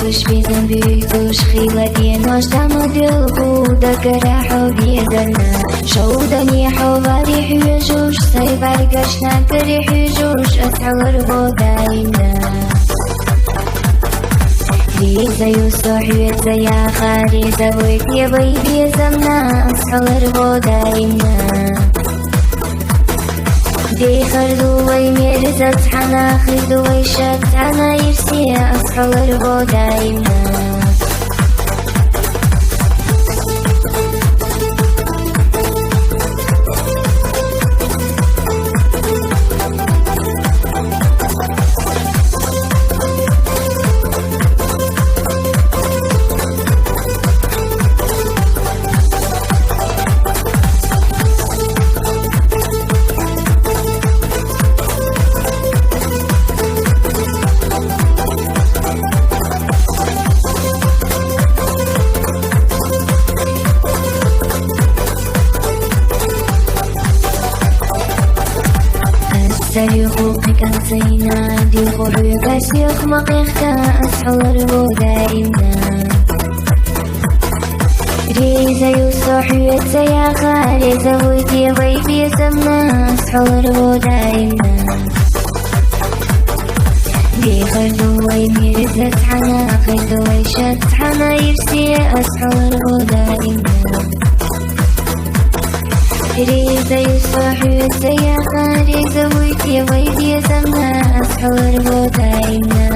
توش بيزن بيتوش خيلتي نوش تعمل دلبو دكرا حبي درنا شودني حوالي حيجوش سايب عرقشنا كري حيجوش أسعى ربو داينا ريزا يوسو حيوزا يا خاريزا ويتي بيبي زمنا أسعى ربو داينا دي خردو وي ميرزت حنا خردو وي شت حنا يرسي أصحى ربو دايما سري خوقك أنسينا دي خوحي باسيخ مقيخك أسحر بوداينا ريزا يوسوحي يتسيا خاريزا ويتي ضيفي سمنا أسحر بوداينا دي خردو ويمير زتحنا خردو ويشتحنا يرسي أسحر بوداينا ريزا يصبح يتسيا خاريزا ويتي ويدي زمنا أسحر بوداينا